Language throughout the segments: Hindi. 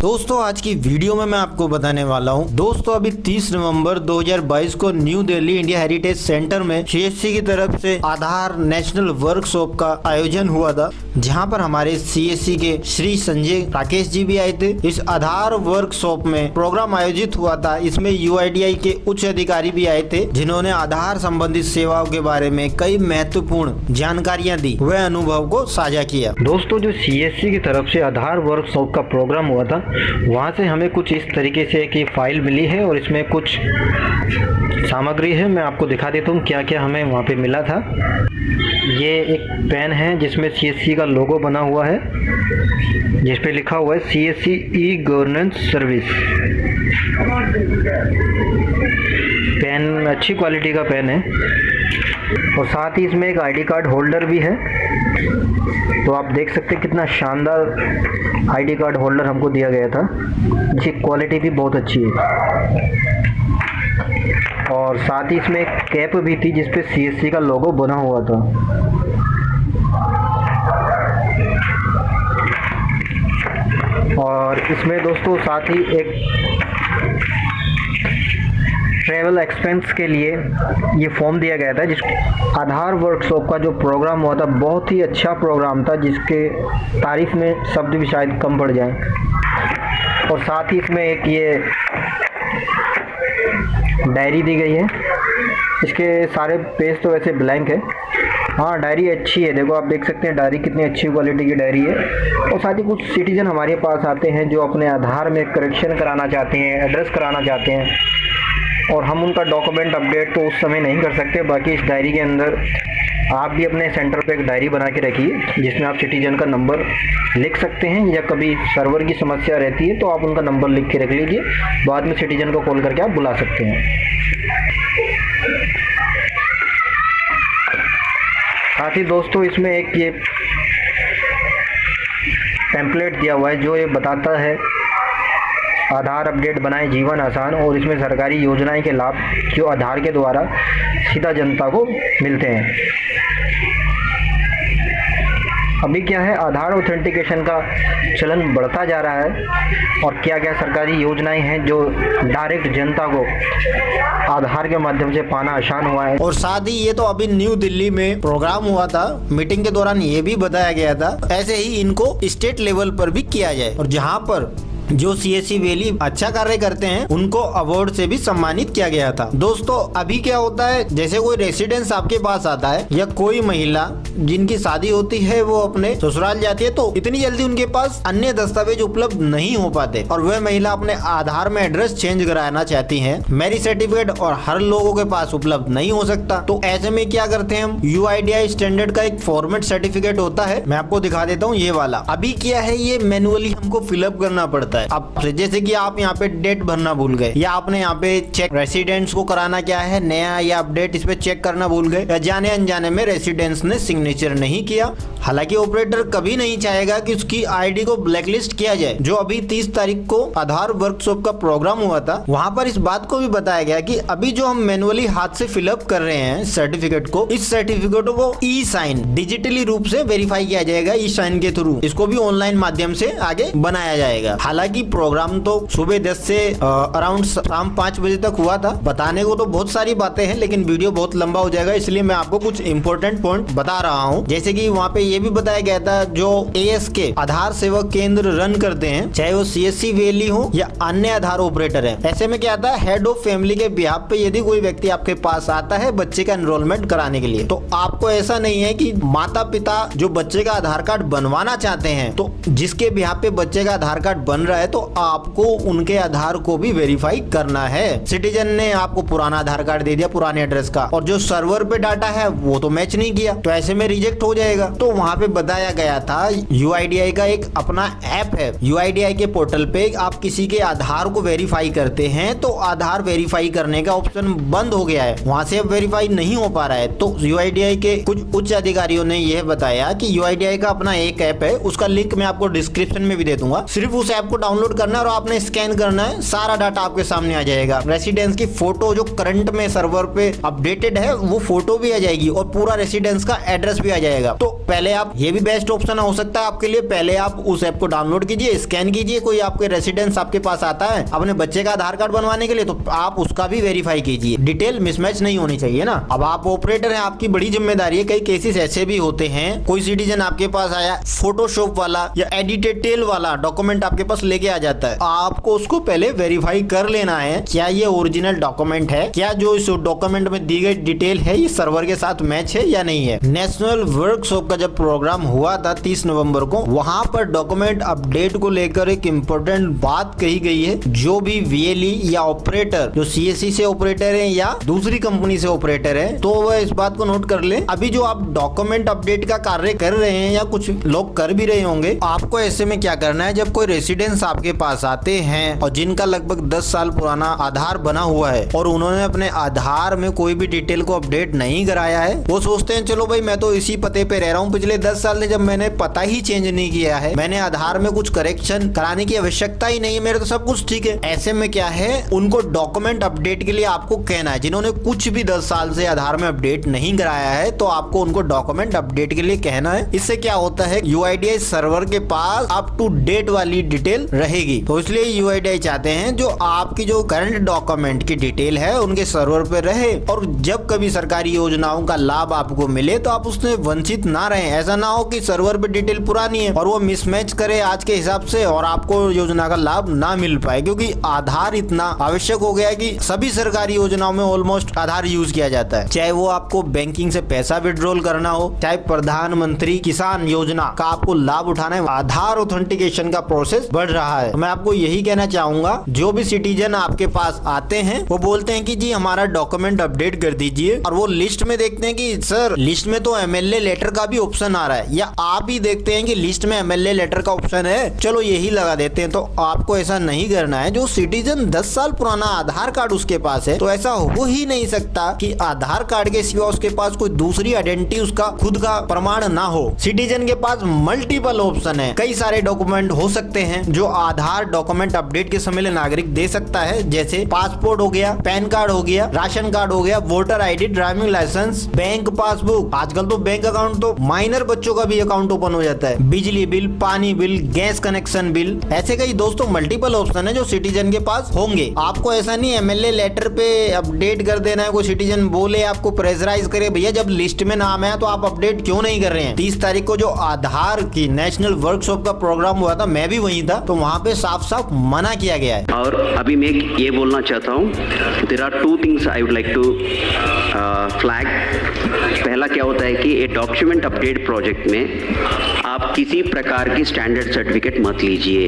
दोस्तों आज की वीडियो में मैं आपको बताने वाला हूं। दोस्तों अभी 30 नवंबर 2022 को new Delhi India heritage centre में सीएससी की तरफ से आधार नेशनल वर्कशॉप का आयोजन हुआ था, जहां पर हमारे सीएससी के श्री संजय राकेश जी भी आए थे। इस आधार वर्कशॉप में प्रोग्राम आयोजित हुआ था। इसमें यूआईडीआई के उच्च अधिकारी भी आए थे, जिन्होंने आधार संबंधित सेवाओं के बारे में कई महत्वपूर्ण जानकारियां दी व अनुभव को साझा किया। दोस्तों जो सीएससी की तरफ से आधार वर्कशॉप का प्रोग्राम हुआ था, वहां से हमें कुछ इस तरीके से एक फाइल मिली है और इसमें कुछ सामग्री है। मैं आपको दिखा देता हूँ क्या क्या हमें वहाँ पे मिला था। ये एक पेन है जिसमें सीएससी का लोगो बना हुआ है, जिस पे लिखा हुआ है CSC e governance service. Pen अच्छी क्वालिटी का पेन है और साथ ही इसमें एक आईडी कार्ड होल्डर भी है। तो आप देख सकते हैं कितना शानदार आईडी कार्ड होल्डर हमको दिया गया था, जिसकी क्वालिटी भी बहुत अच्छी है। और साथ ही इसमें एक कैप भी थी जिस पे सीएससी का लोगो बना हुआ था। और इसमें दोस्तों साथ ही एक ट्रैवल एक्सपेंस के लिए ये फॉर्म दिया गया था। जिस आधार वर्कशॉप का जो प्रोग्राम हुआ था बहुत ही अच्छा प्रोग्राम था, जिसके तारीफ में शब्द भी शायद कम पड़ जाएं। और साथ ही इसमें एक ये डायरी दी गई है। इसके सारे पेज तो वैसे ब्लैंक है। हाँ, डायरी अच्छी है। देखो आप देख सकते हैं डायरी कितनी अच्छी क्वालिटी की डायरी है। और साथ ही कुछ सिटीजन हमारे पास आते हैं जो अपने आधार में करेक्शन कराना चाहते हैं, एड्रेस कराना चाहते हैं, और हम उनका डॉक्यूमेंट अपडेट तो उस समय नहीं कर सकते। बाकी इस डायरी के अंदर आप भी अपने सेंटर पे एक डायरी बना के रखिए, जिसमें आप सिटीजन का नंबर लिख सकते हैं, या कभी सर्वर की समस्या रहती है तो आप उनका नंबर लिख के रख लीजिए। बाद में सिटीजन को कॉल करके आप बुला सकते हैं। साथ ही दोस्तों इसमें एक ये टेम्पलेट दिया हुआ है जो ये बताता है आधार अपडेट बनाए जीवन आसान, और इसमें सरकारी योजनाएं के लाभ जो आधार के द्वारा सीधा जनता को मिलते हैं। अभी क्या है, आधार ऑथेंटिकेशन का चलन बढ़ता जा रहा है और क्या क्या सरकारी योजनाएं हैं जो डायरेक्ट जनता को आधार के माध्यम से पाना आसान हुआ है। और साथ ही ये तो अभी न्यू दिल्ली में प्रोग्राम हुआ था, मीटिंग के दौरान ये भी बताया गया था ऐसे ही इनको स्टेट लेवल पर भी किया जाए, और जहाँ पर जो सीएससी वैली अच्छा कार्य करते हैं उनको अवार्ड से भी सम्मानित किया गया था। दोस्तों अभी क्या होता है, जैसे कोई रेसिडेंस आपके पास आता है या कोई महिला जिनकी शादी होती है वो अपने ससुराल जाती है, तो इतनी जल्दी उनके पास अन्य दस्तावेज उपलब्ध नहीं हो पाते और वह महिला अपने आधार में एड्रेस चेंज कराना चाहती है। मैरिज सर्टिफिकेट और हर लोगों के पास उपलब्ध नहीं हो सकता, तो ऐसे में क्या करते हैं हम, यूआईडीआई स्टैंडर्ड का एक फॉर्मेट सर्टिफिकेट होता है, मैं आपको दिखा देता हूँ ये वाला। अभी क्या है, ये मैनुअली हमको फिलअप करना पड़ता है। अब जैसे कि आप यहाँ पे डेट भरना भूल गए, या आपने यहाँ पे चेक रेसिडेंस को कराना क्या है नया या अपडेट, इस पे चेक करना भूल गए, या जाने अनजाने में रेसिडेंस ने सिग्नेचर नहीं किया। हालांकि ऑपरेटर कभी नहीं चाहेगा कि उसकी आईडी को ब्लैकलिस्ट किया जाए। जो अभी 30 तारीख को आधार वर्कशॉप का प्रोग्राम हुआ था, वहां पर इस बात को भी बताया गया कि अभी जो हम मैनुअली हाथ से फिलअप कर रहे हैं सर्टिफिकेट को, इस सर्टिफिकेट को ई साइन डिजिटली रूप से वेरीफाई किया जाएगा। ई साइन के थ्रू इसको भी ऑनलाइन माध्यम से आगे बनाया जाएगा। हालांकि प्रोग्राम तो सुबह 10 से अराउंड शाम 5 बजे तक हुआ था। बताने को तो बहुत सारी बातें हैं, लेकिन वीडियो बहुत लंबा हो जाएगा, इसलिए मैं आपको कुछ इंपॉर्टेंट पॉइंट बता रहा हूँ। जैसे कि वहाँ पे ये भी बताया गया था, जो एएसके आधार सेवा केंद्र रन करते हैं, चाहे वो सीएससी वैली हो या अन्य आधार ऑपरेटर है, ऐसे में क्या आता है, हेड ऑफ फैमिली के बिहाफ पे यदि कोई व्यक्ति आपके पास आता है बच्चे का एनरोलमेंट कराने के लिए, तो आपको ऐसा नहीं है कि माता पिता जो बच्चे का आधार कार्ड बनवाना चाहते हैं, तो जिसके बिहाफ पे बच्चे का आधार कार्ड बन रहा है, तो आपको उनके आधार को भी वेरीफाई करना है। सिटीजन ने आपको पुराना आधार कार्ड दे दिया पुराने एड्रेस का, और जो सर्वर पे डाटा है वो तो मैच नहीं किया, तो ऐसे में रिजेक्ट हो जाएगा। तो वहां पे बताया गया था यूआईडीआई का एक अपना ऐप है। यूआईडीआई के पोर्टल पे आप किसी के आधार को वेरीफाई करते हैं तो आधार वेरीफाई करने का ऑप्शन बंद हो गया है, वहां से अब वेरीफाई नहीं हो पा रहा है। तो यूआईडीआई के कुछ उच्च अधिकारियों ने यह बताया कि यूआईडीआई का अपना एक ऐप है, उसका लिंक मैं आपको डिस्क्रिप्शन में भी दे दूंगा। सिर्फ उस ऐप को डाउनलोड करना है और आपने स्कैन करना है, सारा डाटा आपके सामने आ जाएगा। रेसिडेंस की फोटो जो करंट में सर्वर पे अपडेटेड है वो फोटो भी आ जाएगी और पूरा रेसिडेंस का एड्रेस भी आ जाएगा। तो पहले आप, ये भी बेस्ट ऑप्शन हो सकता है आपके लिए, पहले आप उस ऐप को डाउनलोड कीजिए, स्कैन कीजिए, कोई आपके रेसिडेंस आपके पास आता है अपने बच्चे का आधार कार्ड बनवाने के लिए, तो आप उसका भी वेरीफाई कीजिए। डिटेल मिसमैच नहीं होनी चाहिए ना। अब आप ऑपरेटर हैं, आपकी बड़ी जिम्मेदारी है। कई केसेस ऐसे भी होते हैं, कोई सिटीजन आपके पास आया, फोटोशॉप वाला या एडिटेड टेल वाला डॉक्यूमेंट आपके पास लेके आ जाता है, आपको उसको पहले वेरीफाई कर लेना है, क्या ये ओरिजिनल डॉक्यूमेंट है, क्या जो इस डॉक्यूमेंट में दी गई डिटेल है ये सर्वर के साथ मैच है या नहीं है। नेशनल वर्कशॉप का जब प्रोग्राम हुआ था 30 नवंबर को, वहां पर डॉक्यूमेंट अपडेट को लेकर एक इम्पोर्टेंट बात कही गई है। जो भी वीएलई या ऑपरेटर जो सीएससी से ऑपरेटर है या दूसरी कंपनी से ऑपरेटर है, तो वह इस बात को नोट कर ले, अभी जो आप डॉक्यूमेंट अपडेट का कार्य कर रहे हैं या कुछ लोग कर भी रहे होंगे, आपको ऐसे में क्या करना है, जब कोई रेसिडेंस आपके पास आते हैं और जिनका लगभग 10 साल पुराना आधार बना हुआ है और उन्होंने अपने आधार में कोई भी डिटेल को अपडेट नहीं कराया है, वो सोचते हैं चलो भाई मैं तो इसी पते पे रह रहा हूँ पिछले 10 साल से, जब मैंने पता ही चेंज नहीं किया है, मैंने आधार में कुछ करेक्शन कराने की आवश्यकता ही नहीं है, मेरे तो सब कुछ ठीक है। ऐसे में क्या है, उनको डॉक्यूमेंट अपडेट के लिए आपको कहना है, जिन्होंने कुछ भी 10 साल से आधार में अपडेट नहीं कराया है, तो आपको उनको डॉक्यूमेंट अपडेट के लिए कहना है। इससे क्या होता है, यूआईडीआई सर्वर के पास अप टू डेट वाली डिटेल रहेगी। तो इसलिए यूआईडीआई चाहते हैं जो आपकी जो करंट डॉक्यूमेंट की डिटेल है उनके सर्वर पे रहे, और जब कभी सरकारी योजनाओं का लाभ आपको मिले तो आप उससे वंचित ना रहें। ऐसा ना हो कि सर्वर पे डिटेल पुरानी है और वो मिसमैच करे आज के हिसाब से और आपको योजना का लाभ ना मिल पाए, क्योंकि आधार इतना आवश्यक हो गया है कि सभी सरकारी योजनाओं में ऑलमोस्ट आधार यूज किया जाता है। चाहे वो आपको बैंकिंग से पैसा विड्रॉल करना हो, चाहे प्रधानमंत्री किसान योजना का आपको लाभ उठाना है, आधार ऑथेंटिकेशन का प्रोसेस बढ़ रहा है। मैं आपको यही कहना चाहूंगा, जो भी सिटीजन आपके पास आते हैं वो बोलते हैं कि जी हमारा डॉक्यूमेंट अपडेट कर दीजिए, और वो लिस्ट में देखते हैं कि सर लिस्ट में तो एमएलए लेटर का भी ऑप्शन आ रहा है, या आप ही देखते हैं कि लिस्ट में एमएलए लेटर का ऑप्शन है, चलो यही लगा देते हैं। तो आपको ऐसा नहीं करना है। जो सिटीजन 10 साल पुराना आधार कार्ड उसके पास है, तो ऐसा हो ही नहीं सकता कि आधार कार्ड के सिवा उसके पास कोई दूसरी आइडेंटिटी, उसका खुद का प्रमाण ना हो। सिटीजन के पास मल्टीपल ऑप्शन है, कई सारे डॉक्यूमेंट हो सकते हैं जो आधार डॉक्यूमेंट अपडेट के समय नागरिक दे सकता है, जैसे पासपोर्ट हो गया, पैन कार्ड हो गया, राशन कार्ड हो गया, voter ID, driving licence, bank passbook, आजकल तो बैंक अकाउंट तो माइनर बच्चों का भी अकाउंट ओपन हो जाता है, बिजली बिल, पानी बिल, गैस कनेक्शन बिल, ऐसे कई दोस्तों मल्टीपल ऑप्शन है जो सिटीजन के पास होंगे। आपको ऐसा नहीं एमएलए लेटर पे अपडेट कर देना है। कोई सिटीजन बोले आपको प्रेशराइज करे, भैया जब लिस्ट में नाम है तो आप अपडेट क्यों नहीं कर रहे हैं। 30 तारीख को जो आधार की नेशनल वर्कशॉप का प्रोग्राम हुआ था, मैं भी वहीं था, तो वहाँ पे साफ साफ मना किया गया है। और अभी मैं ये बोलना चाहता हूँ, there are 2 things I would like to flag. पहला क्या होता है कि एक डॉक्यूमेंट अपडेट प्रोजेक्ट में आप किसी प्रकार की स्टैंडर्ड सर्टिफिकेट मत लीजिए।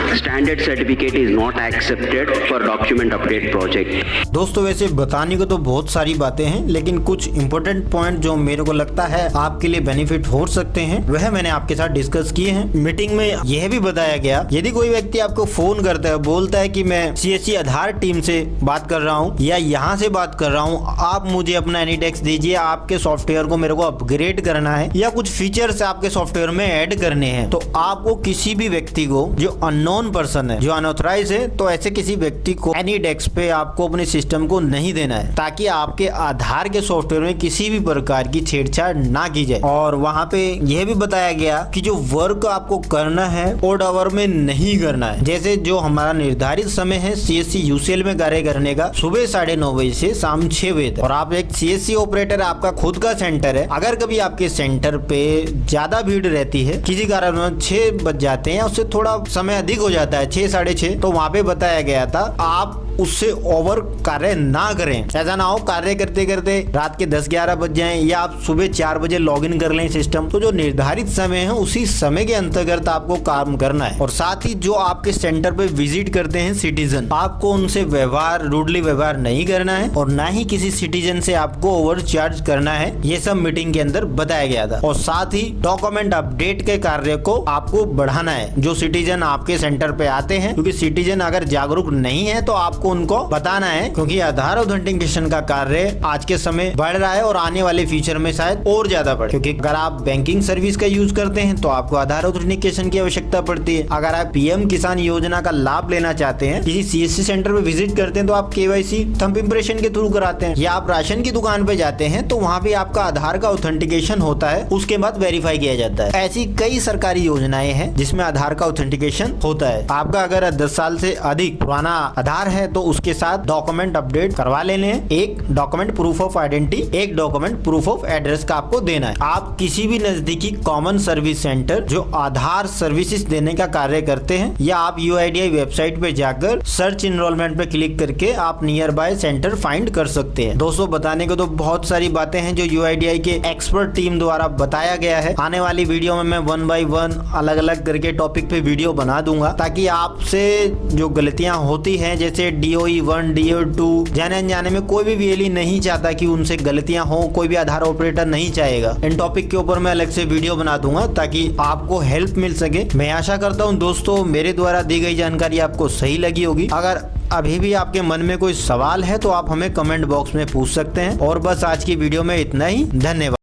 Standard certificate is not accepted for document update project. दोस्तों वैसे बताने को तो बहुत सारी बातें हैं, लेकिन कुछ इंपॉर्टेंट पॉइंट जो मेरे को लगता है आपके लिए बेनिफिट हो सकते हैं, वह मैंने आपके साथ डिस्कस किए हैं। मीटिंग में यह भी बताया गया, यदि कोई व्यक्ति आपको फोन करता है, बोलता है कि मैं सीएससी आधार टीम से बात कर रहा हूँ या यहाँ से बात कर रहा हूँ, आप मुझे अपना एनीडेक्स दीजिए, आपके सॉफ्टवेयर को मेरे को अपग्रेड करना है या कुछ फीचर्स आपके सॉफ्टवेयर में ऐड करने हैं, तो आपको किसी भी व्यक्ति को जो अननोन पर्सन है, जो अनऑथराइज है, तो ऐसे किसी व्यक्ति को एनीडेक्स पे आपको अपने सिस्टम को नहीं देना है, ताकि आपके आधार के सॉफ्टवेयर में किसी भी प्रकार की छेड़छाड़ ना की जाए। और वहाँ पे यह भी बताया गया कि जो वर्क आपको करना है ओड आवर में नहीं करना है। जैसे जो हमारा निर्धारित समय है सीएससी यूसीएल में कार्य करने का, सुबह 9:30 बजे से शाम 6 बजे तक, और आप एक सीएससी ऑपरेटर, आपका खुद का सेंटर है, अगर कभी आपके सेंटर पे ज्यादा भीड़ रहती है, किसी कारण 6 बज जाते हैं, उससे थोड़ा समय अधिक हो जाता है 6 साढ़े 6, तो वहाँ पे बताया गया था आप उससे ओवर कार्य ना करें। ऐसा ना हो कार्य करते करते रात के 10-11 बज जाएं, या आप सुबह 4 बजे लॉगिन कर लें सिस्टम। तो जो निर्धारित समय है उसी समय के अंतर्गत आपको काम करना है। और साथ ही जो आपके सेंटर पे विजिट करते हैं सिटीजन, आपको उनसे व्यवहार, रूडली व्यवहार नहीं करना है, और ना ही किसी सिटीजन से आपको ओवर चार्ज करना है। ये सब मीटिंग के अंदर बताया गया था। और साथ ही डॉक्यूमेंट अपडेट के कार्य को आपको बढ़ाना है। जो सिटीजन आपके सेंटर पे आते हैं, क्योंकि सिटीजन अगर जागरूक नहीं है तो आपको आपको उनको बताना है, क्योंकि आधार ऑथेंटिकेशन का कार्य आज के समय बढ़ रहा है और आने वाले फ्यूचर में शायद और ज्यादा बढ़े, क्योंकि अगर आप बैंकिंग सर्विस का यूज करते हैं तो आपको आधार ऑथेंटिकेशन की आवश्यकता पड़ती है। अगर आप पीएम किसान योजना का लाभ लेना चाहते हैं, किसी सीएससी सेंटर पे विजिट करते हैं तो आप केवाईसी थंब इंप्रेशन के थ्रू कराते हैं, या आप राशन की दुकान पे जाते हैं तो वहाँ पे आपका आधार का ऑथेंटिकेशन होता है, उसके बाद वेरीफाई किया जाता है। ऐसी कई सरकारी योजनाएं हैं जिसमें आधार का ऑथेंटिकेशन होता है। आपका अगर 10 साल से अधिक पुराना आधार है तो उसके साथ डॉक्यूमेंट अपडेट करवा लेने हैं। एक डॉक्यूमेंट प्रूफ ऑफ आइडेंटिटी, एक डॉक्यूमेंट प्रूफ ऑफ एड्रेस का आपको देना है। आप किसी भी नजदीकी कॉमन सर्विस सेंटर जो आधार सर्विसेज देने का कार्य करते हैं, या आप UIDAI वेबसाइट पे जाकर सर्च इनरोलमेंट पे क्लिक करके आप नियर बाय सेंटर फाइंड कर सकते हैं। दोस्तों, बताने को तो बहुत सारी बातें हैं जो UIDAI के एक्सपर्ट टीम द्वारा बताया गया है। आने वाली वीडियो में मैं 1 by 1 अलग अलग करके टॉपिक पे वीडियो बना दूंगा, ताकि आपसे जो गलतियां होती हैं, जैसे DOE 1 DOE 2 जाने अनजाने में कोई भी VLE नहीं चाहता कि उनसे गलतियां हो, कोई भी आधार ऑपरेटर नहीं चाहेगा। इन टॉपिक के ऊपर मैं अलग से वीडियो बना दूंगा ताकि आपको हेल्प मिल सके। मैं आशा करता हूं दोस्तों मेरे द्वारा दी गई जानकारी आपको सही लगी होगी। अगर अभी भी आपके मन में कोई सवाल है तो आप हमें कमेंट बॉक्स में पूछ सकते हैं। और बस आज की वीडियो में इतना ही। धन्यवाद।